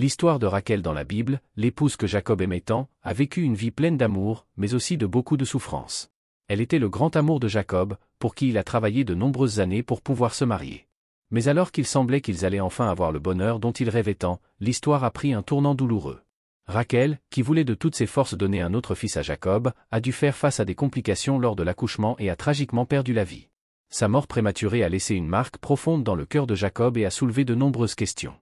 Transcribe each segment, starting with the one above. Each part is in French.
L'histoire de Rachel dans la Bible, l'épouse que Jacob aimait tant, a vécu une vie pleine d'amour, mais aussi de beaucoup de souffrance. Elle était le grand amour de Jacob, pour qui il a travaillé de nombreuses années pour pouvoir se marier. Mais alors qu'il semblait qu'ils allaient enfin avoir le bonheur dont ils rêvaient tant, l'histoire a pris un tournant douloureux. Rachel, qui voulait de toutes ses forces donner un autre fils à Jacob, a dû faire face à des complications lors de l'accouchement et a tragiquement perdu la vie. Sa mort prématurée a laissé une marque profonde dans le cœur de Jacob et a soulevé de nombreuses questions.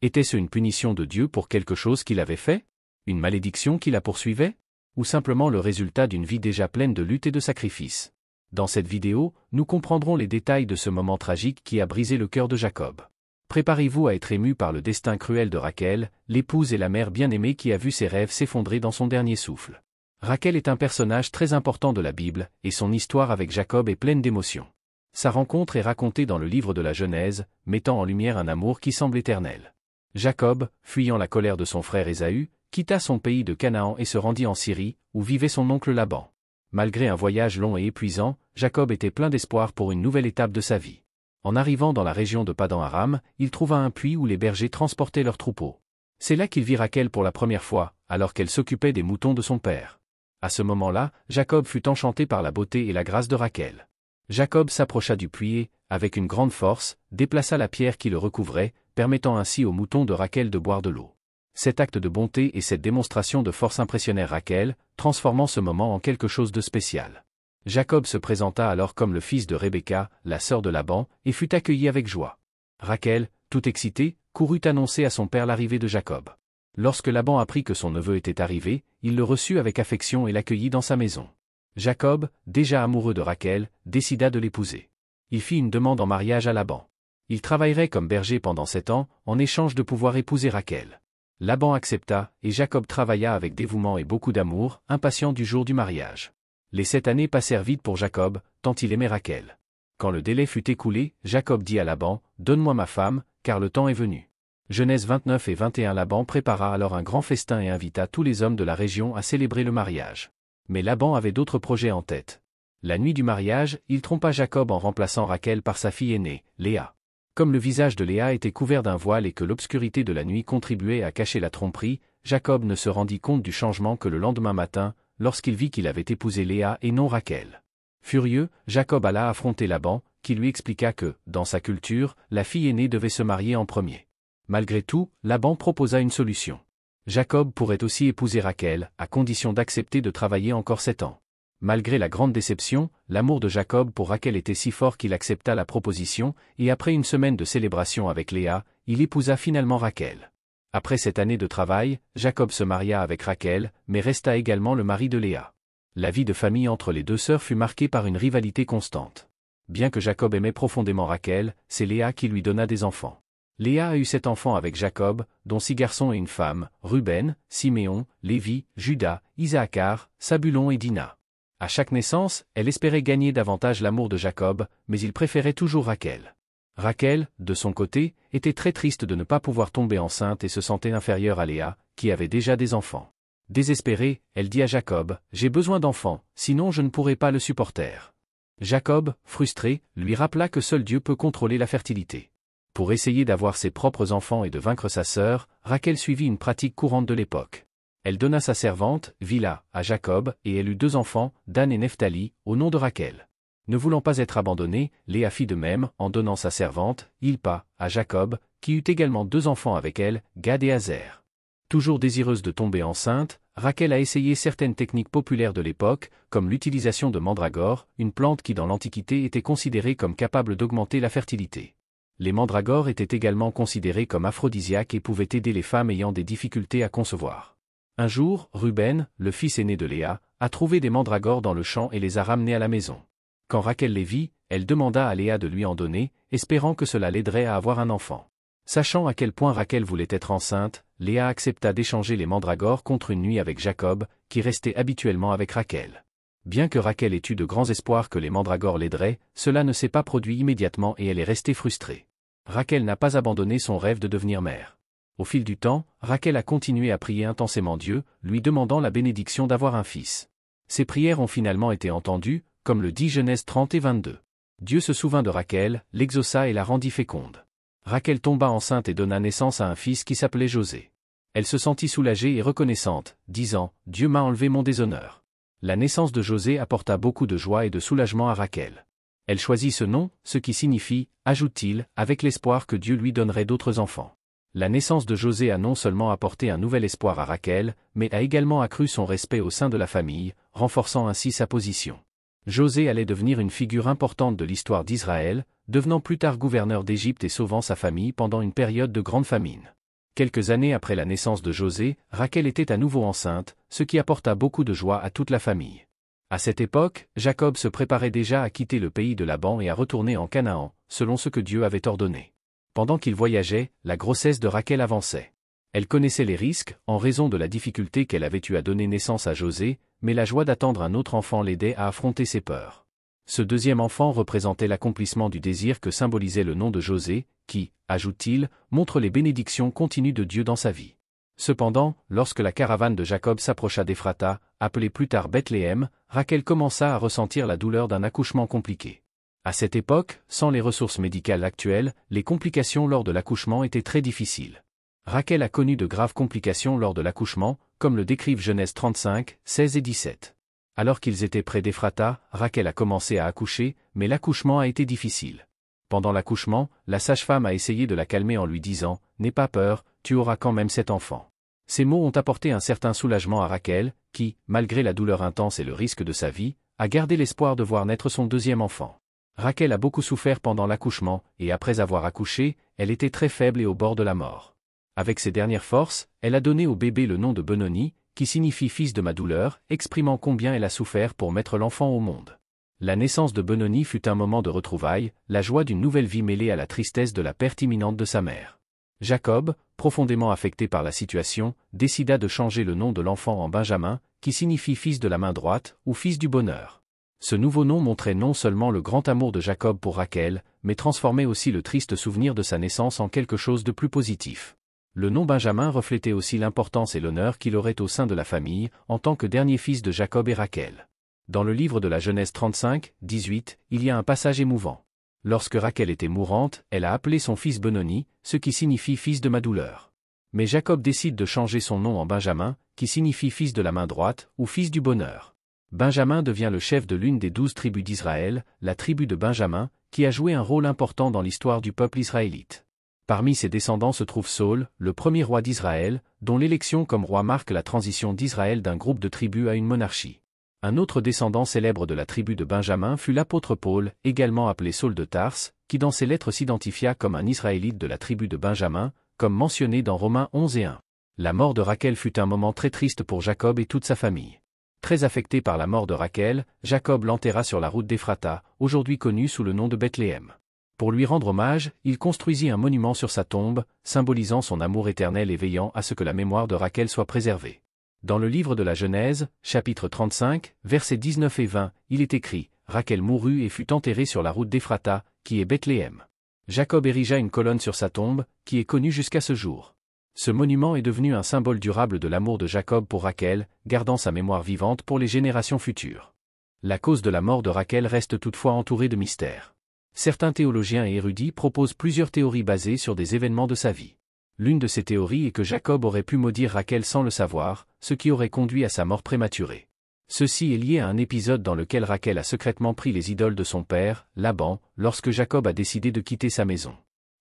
Était-ce une punition de Dieu pour quelque chose qu'il avait fait? Une malédiction qui la poursuivait? Ou simplement le résultat d'une vie déjà pleine de luttes et de sacrifices? Dans cette vidéo, nous comprendrons les détails de ce moment tragique qui a brisé le cœur de Jacob. Préparez-vous à être ému par le destin cruel de Rachel, l'épouse et la mère bien-aimée qui a vu ses rêves s'effondrer dans son dernier souffle. Rachel est un personnage très important de la Bible, et son histoire avec Jacob est pleine d'émotions. Sa rencontre est racontée dans le livre de la Genèse, mettant en lumière un amour qui semble éternel. Jacob, fuyant la colère de son frère Ésaü, quitta son pays de Canaan et se rendit en Syrie, où vivait son oncle Laban. Malgré un voyage long et épuisant, Jacob était plein d'espoir pour une nouvelle étape de sa vie. En arrivant dans la région de Padan-Aram, il trouva un puits où les bergers transportaient leurs troupeaux. C'est là qu'il vit Rachel pour la première fois, alors qu'elle s'occupait des moutons de son père. À ce moment-là, Jacob fut enchanté par la beauté et la grâce de Rachel. Jacob s'approcha du puits et, avec une grande force, déplaça la pierre qui le recouvrait, permettant ainsi aux moutons de Rachel de boire de l'eau. Cet acte de bonté et cette démonstration de force impressionnèrent Rachel, transformant ce moment en quelque chose de spécial. Jacob se présenta alors comme le fils de Rebecca, la sœur de Laban, et fut accueilli avec joie. Rachel, tout excitée, courut annoncer à son père l'arrivée de Jacob. Lorsque Laban apprit que son neveu était arrivé, il le reçut avec affection et l'accueillit dans sa maison. Jacob, déjà amoureux de Rachel, décida de l'épouser. Il fit une demande en mariage à Laban. Il travaillerait comme berger pendant 7 ans, en échange de pouvoir épouser Rachel. Laban accepta, et Jacob travailla avec dévouement et beaucoup d'amour, impatient du jour du mariage. Les 7 années passèrent vite pour Jacob, tant il aimait Rachel. Quand le délai fut écoulé, Jacob dit à Laban, « Donne-moi ma femme, car le temps est venu. » Genèse 29 et 21. Laban prépara alors un grand festin et invita tous les hommes de la région à célébrer le mariage. Mais Laban avait d'autres projets en tête. La nuit du mariage, il trompa Jacob en remplaçant Rachel par sa fille aînée, Léa. Comme le visage de Léa était couvert d'un voile et que l'obscurité de la nuit contribuait à cacher la tromperie, Jacob ne se rendit compte du changement que le lendemain matin, lorsqu'il vit qu'il avait épousé Léa et non Rachel. Furieux, Jacob alla affronter Laban, qui lui expliqua que, dans sa culture, la fille aînée devait se marier en premier. Malgré tout, Laban proposa une solution. Jacob pourrait aussi épouser Rachel, à condition d'accepter de travailler encore 7 ans. Malgré la grande déception, l'amour de Jacob pour Rachel était si fort qu'il accepta la proposition, et après une semaine de célébration avec Léa, il épousa finalement Rachel. Après cette année de travail, Jacob se maria avec Rachel, mais resta également le mari de Léa. La vie de famille entre les deux sœurs fut marquée par une rivalité constante. Bien que Jacob aimait profondément Rachel, c'est Léa qui lui donna des enfants. Léa a eu 7 enfants avec Jacob, dont 6 garçons et une femme, Ruben, Siméon, Lévi, Juda, Isaacar, Sabulon et Dina. À chaque naissance, elle espérait gagner davantage l'amour de Jacob, mais il préférait toujours Rachel. Rachel, de son côté, était très triste de ne pas pouvoir tomber enceinte et se sentait inférieure à Léa, qui avait déjà des enfants. Désespérée, elle dit à Jacob, « J'ai besoin d'enfants, sinon je ne pourrai pas le supporter. » Jacob, frustré, lui rappela que seul Dieu peut contrôler la fertilité. Pour essayer d'avoir ses propres enfants et de vaincre sa sœur, Rachel suivit une pratique courante de l'époque. Elle donna sa servante, Vila, à Jacob, et elle eut 2 enfants, Dan et Nephtali, au nom de Rachel. Ne voulant pas être abandonnée, Léa fit de même, en donnant sa servante, Ilpa, à Jacob, qui eut également 2 enfants avec elle, Gad et Azer. Toujours désireuse de tomber enceinte, Rachel a essayé certaines techniques populaires de l'époque, comme l'utilisation de mandragore, une plante qui dans l'Antiquité était considérée comme capable d'augmenter la fertilité. Les mandragores étaient également considérés comme aphrodisiaques et pouvaient aider les femmes ayant des difficultés à concevoir. Un jour, Ruben, le fils aîné de Léa, a trouvé des mandragores dans le champ et les a ramenés à la maison. Quand Rachel les vit, elle demanda à Léa de lui en donner, espérant que cela l'aiderait à avoir un enfant. Sachant à quel point Rachel voulait être enceinte, Léa accepta d'échanger les mandragores contre une nuit avec Jacob, qui restait habituellement avec Rachel. Bien que Rachel ait eu de grands espoirs que les mandragores l'aideraient, cela ne s'est pas produit immédiatement et elle est restée frustrée. Rachel n'a pas abandonné son rêve de devenir mère. Au fil du temps, Rachel a continué à prier intensément Dieu, lui demandant la bénédiction d'avoir un fils. Ses prières ont finalement été entendues, comme le dit Genèse 30 et 22. Dieu se souvint de Rachel, l'exauça et la rendit féconde. Rachel tomba enceinte et donna naissance à un fils qui s'appelait José. Elle se sentit soulagée et reconnaissante, disant « Dieu m'a enlevé mon déshonneur ». La naissance de José apporta beaucoup de joie et de soulagement à Rachel. Elle choisit ce nom, ce qui signifie, ajoute-t-il, avec l'espoir que Dieu lui donnerait d'autres enfants. La naissance de José a non seulement apporté un nouvel espoir à Rachel, mais a également accru son respect au sein de la famille, renforçant ainsi sa position. José allait devenir une figure importante de l'histoire d'Israël, devenant plus tard gouverneur d'Égypte et sauvant sa famille pendant une période de grande famine. Quelques années après la naissance de José, Rachel était à nouveau enceinte, ce qui apporta beaucoup de joie à toute la famille. À cette époque, Jacob se préparait déjà à quitter le pays de Laban et à retourner en Canaan, selon ce que Dieu avait ordonné. Pendant qu'il voyageait, la grossesse de Rachel avançait. Elle connaissait les risques, en raison de la difficulté qu'elle avait eue à donner naissance à José, mais la joie d'attendre un autre enfant l'aidait à affronter ses peurs. Ce deuxième enfant représentait l'accomplissement du désir que symbolisait le nom de José, qui, ajoute-t-il, montre les bénédictions continues de Dieu dans sa vie. Cependant, lorsque la caravane de Jacob s'approcha d'Éphrata, appelée plus tard Bethléem, Rachel commença à ressentir la douleur d'un accouchement compliqué. À cette époque, sans les ressources médicales actuelles, les complications lors de l'accouchement étaient très difficiles. Rachel a connu de graves complications lors de l'accouchement, comme le décrivent Genèse 35, 16 et 17. Alors qu'ils étaient près d'Éphrata, Rachel a commencé à accoucher, mais l'accouchement a été difficile. Pendant l'accouchement, la sage-femme a essayé de la calmer en lui disant « N'aie pas peur, tu auras quand même cet enfant ». Ces mots ont apporté un certain soulagement à Rachel, qui, malgré la douleur intense et le risque de sa vie, a gardé l'espoir de voir naître son deuxième enfant. Rachel a beaucoup souffert pendant l'accouchement, et après avoir accouché, elle était très faible et au bord de la mort. Avec ses dernières forces, elle a donné au bébé le nom de Benoni, qui signifie fils de ma douleur, exprimant combien elle a souffert pour mettre l'enfant au monde. La naissance de Benoni fut un moment de retrouvailles, la joie d'une nouvelle vie mêlée à la tristesse de la perte imminente de sa mère. Jacob, profondément affecté par la situation, décida de changer le nom de l'enfant en Benjamin, qui signifie fils de la main droite, ou fils du bonheur. Ce nouveau nom montrait non seulement le grand amour de Jacob pour Rachel, mais transformait aussi le triste souvenir de sa naissance en quelque chose de plus positif. Le nom Benjamin reflétait aussi l'importance et l'honneur qu'il aurait au sein de la famille, en tant que dernier fils de Jacob et Rachel. Dans le livre de la Genèse 35, 18, il y a un passage émouvant. Lorsque Rachel était mourante, elle a appelé son fils Benoni, ce qui signifie fils de ma douleur. Mais Jacob décide de changer son nom en Benjamin, qui signifie fils de la main droite, ou fils du bonheur. Benjamin devient le chef de l'une des 12 tribus d'Israël, la tribu de Benjamin, qui a joué un rôle important dans l'histoire du peuple israélite. Parmi ses descendants se trouve Saül, le premier roi d'Israël, dont l'élection comme roi marque la transition d'Israël d'un groupe de tribus à une monarchie. Un autre descendant célèbre de la tribu de Benjamin fut l'apôtre Paul, également appelé Saul de Tarse, qui dans ses lettres s'identifia comme un Israélite de la tribu de Benjamin, comme mentionné dans Romains 11 et 1. La mort de Rachel fut un moment très triste pour Jacob et toute sa famille. Très affecté par la mort de Rachel, Jacob l'enterra sur la route d'Éphrata, aujourd'hui connue sous le nom de Bethléem. Pour lui rendre hommage, il construisit un monument sur sa tombe, symbolisant son amour éternel et veillant à ce que la mémoire de Rachel soit préservée. Dans le livre de la Genèse, chapitre 35, versets 19 et 20, il est écrit « Rachel mourut et fut enterrée sur la route d'Éphrata, qui est Bethléem. Jacob érigea une colonne sur sa tombe, qui est connue jusqu'à ce jour. » Ce monument est devenu un symbole durable de l'amour de Jacob pour Rachel, gardant sa mémoire vivante pour les générations futures. La cause de la mort de Rachel reste toutefois entourée de mystères. Certains théologiens et érudits proposent plusieurs théories basées sur des événements de sa vie. L'une de ces théories est que Jacob aurait pu maudire Rachel sans le savoir, ce qui aurait conduit à sa mort prématurée. Ceci est lié à un épisode dans lequel Rachel a secrètement pris les idoles de son père, Laban, lorsque Jacob a décidé de quitter sa maison.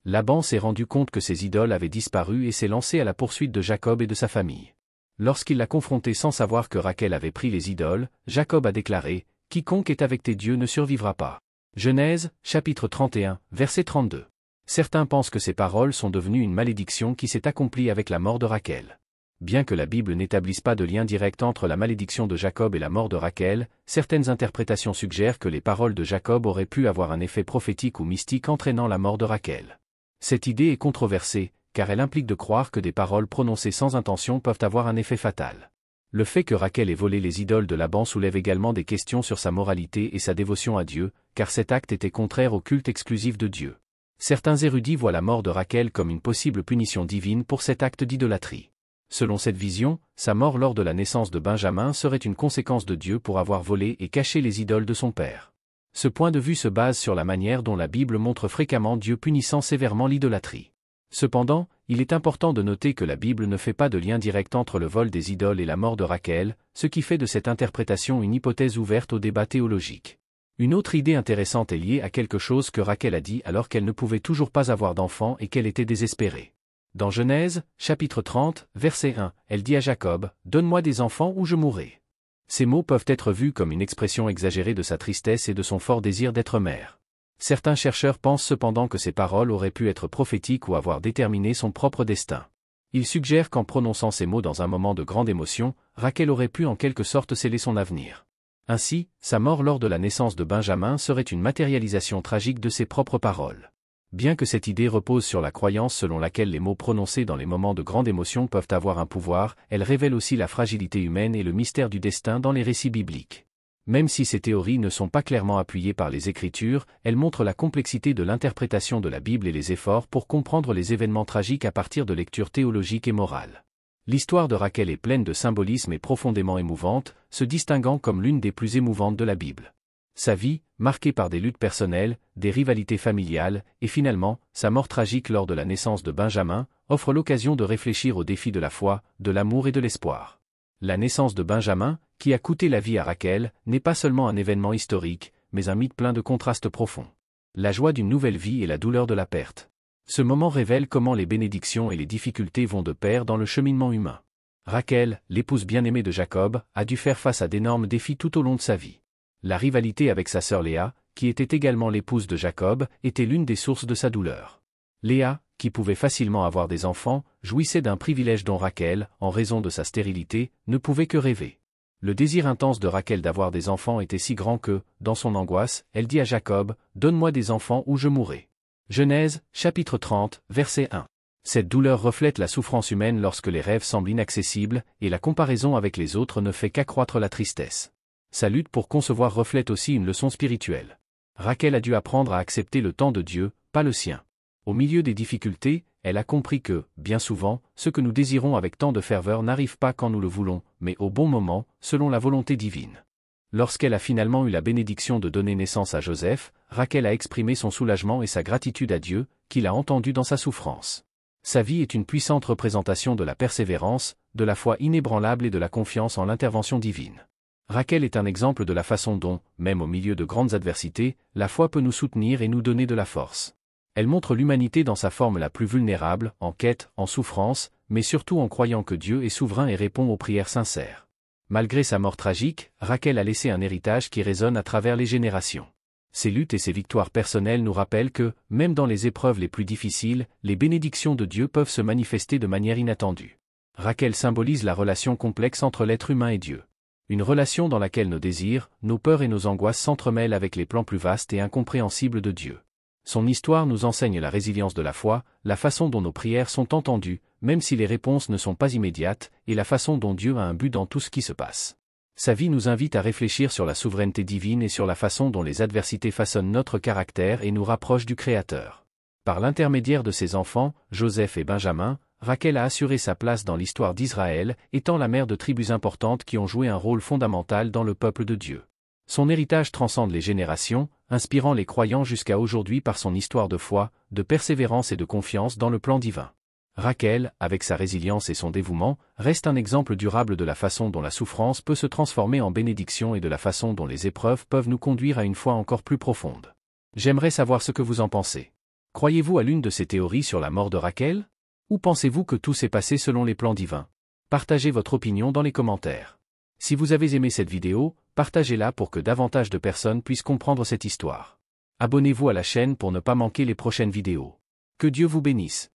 Laban s'est rendu compte que ses idoles avaient disparu et s'est lancé à la poursuite de Jacob et de sa famille. Lorsqu'il l'a confronté sans savoir que Rachel avait pris les idoles, Jacob a déclaré « Quiconque est avec tes dieux ne survivra pas ». Genèse, chapitre 31, verset 32. Certains pensent que ces paroles sont devenues une malédiction qui s'est accomplie avec la mort de Rachel. Bien que la Bible n'établisse pas de lien direct entre la malédiction de Jacob et la mort de Rachel, certaines interprétations suggèrent que les paroles de Jacob auraient pu avoir un effet prophétique ou mystique entraînant la mort de Rachel. Cette idée est controversée, car elle implique de croire que des paroles prononcées sans intention peuvent avoir un effet fatal. Le fait que Rachel ait volé les idoles de Laban soulève également des questions sur sa moralité et sa dévotion à Dieu, car cet acte était contraire au culte exclusif de Dieu. Certains érudits voient la mort de Rachel comme une possible punition divine pour cet acte d'idolâtrie. Selon cette vision, sa mort lors de la naissance de Benjamin serait une conséquence de Dieu pour avoir volé et caché les idoles de son père. Ce point de vue se base sur la manière dont la Bible montre fréquemment Dieu punissant sévèrement l'idolâtrie. Cependant, il est important de noter que la Bible ne fait pas de lien direct entre le vol des idoles et la mort de Rachel, ce qui fait de cette interprétation une hypothèse ouverte au débat théologique. Une autre idée intéressante est liée à quelque chose que Rachel a dit alors qu'elle ne pouvait toujours pas avoir d'enfant et qu'elle était désespérée. Dans Genèse, chapitre 30, verset 1, elle dit à Jacob, « Donne-moi des enfants ou je mourrai ». Ces mots peuvent être vus comme une expression exagérée de sa tristesse et de son fort désir d'être mère. Certains chercheurs pensent cependant que ces paroles auraient pu être prophétiques ou avoir déterminé son propre destin. Ils suggèrent qu'en prononçant ces mots dans un moment de grande émotion, Rachel aurait pu en quelque sorte sceller son avenir. Ainsi, sa mort lors de la naissance de Benjamin serait une matérialisation tragique de ses propres paroles. Bien que cette idée repose sur la croyance selon laquelle les mots prononcés dans les moments de grande émotion peuvent avoir un pouvoir, elle révèle aussi la fragilité humaine et le mystère du destin dans les récits bibliques. Même si ces théories ne sont pas clairement appuyées par les Écritures, elles montrent la complexité de l'interprétation de la Bible et les efforts pour comprendre les événements tragiques à partir de lectures théologiques et morales. L'histoire de Rachel est pleine de symbolisme et profondément émouvante, se distinguant comme l'une des plus émouvantes de la Bible. Sa vie, marquée par des luttes personnelles, des rivalités familiales, et finalement, sa mort tragique lors de la naissance de Benjamin, offre l'occasion de réfléchir aux défis de la foi, de l'amour et de l'espoir. La naissance de Benjamin, qui a coûté la vie à Rachel, n'est pas seulement un événement historique, mais un mythe plein de contrastes profonds. La joie d'une nouvelle vie et la douleur de la perte. Ce moment révèle comment les bénédictions et les difficultés vont de pair dans le cheminement humain. Rachel, l'épouse bien-aimée de Jacob, a dû faire face à d'énormes défis tout au long de sa vie. La rivalité avec sa sœur Léa, qui était également l'épouse de Jacob, était l'une des sources de sa douleur. Léa, qui pouvait facilement avoir des enfants, jouissait d'un privilège dont Rachel, en raison de sa stérilité, ne pouvait que rêver. Le désir intense de Rachel d'avoir des enfants était si grand que, dans son angoisse, elle dit à Jacob, « Donne-moi des enfants ou je mourrai ». Genèse, chapitre 30, verset 1. Cette douleur reflète la souffrance humaine lorsque les rêves semblent inaccessibles, et la comparaison avec les autres ne fait qu'accroître la tristesse. Sa lutte pour concevoir reflète aussi une leçon spirituelle. Rachel a dû apprendre à accepter le temps de Dieu, pas le sien. Au milieu des difficultés, elle a compris que, bien souvent, ce que nous désirons avec tant de ferveur n'arrive pas quand nous le voulons, mais au bon moment, selon la volonté divine. Lorsqu'elle a finalement eu la bénédiction de donner naissance à Joseph, Rachel a exprimé son soulagement et sa gratitude à Dieu, qui l'a entendu dans sa souffrance. Sa vie est une puissante représentation de la persévérance, de la foi inébranlable et de la confiance en l'intervention divine. Rachel est un exemple de la façon dont, même au milieu de grandes adversités, la foi peut nous soutenir et nous donner de la force. Elle montre l'humanité dans sa forme la plus vulnérable, en quête, en souffrance, mais surtout en croyant que Dieu est souverain et répond aux prières sincères. Malgré sa mort tragique, Rachel a laissé un héritage qui résonne à travers les générations. Ses luttes et ses victoires personnelles nous rappellent que, même dans les épreuves les plus difficiles, les bénédictions de Dieu peuvent se manifester de manière inattendue. Rachel symbolise la relation complexe entre l'être humain et Dieu. Une relation dans laquelle nos désirs, nos peurs et nos angoisses s'entremêlent avec les plans plus vastes et incompréhensibles de Dieu. Son histoire nous enseigne la résilience de la foi, la façon dont nos prières sont entendues, même si les réponses ne sont pas immédiates, et la façon dont Dieu a un but dans tout ce qui se passe. Sa vie nous invite à réfléchir sur la souveraineté divine et sur la façon dont les adversités façonnent notre caractère et nous rapprochent du Créateur. Par l'intermédiaire de ses enfants, Joseph et Benjamin, Rachel a assuré sa place dans l'histoire d'Israël, étant la mère de tribus importantes qui ont joué un rôle fondamental dans le peuple de Dieu. Son héritage transcende les générations, inspirant les croyants jusqu'à aujourd'hui par son histoire de foi, de persévérance et de confiance dans le plan divin. Rachel, avec sa résilience et son dévouement, reste un exemple durable de la façon dont la souffrance peut se transformer en bénédiction et de la façon dont les épreuves peuvent nous conduire à une foi encore plus profonde. J'aimerais savoir ce que vous en pensez. Croyez-vous à l'une de ces théories sur la mort de Rachel? Ou pensez-vous que tout s'est passé selon les plans divins? Partagez votre opinion dans les commentaires. Si vous avez aimé cette vidéo, partagez-la pour que davantage de personnes puissent comprendre cette histoire. Abonnez-vous à la chaîne pour ne pas manquer les prochaines vidéos. Que Dieu vous bénisse.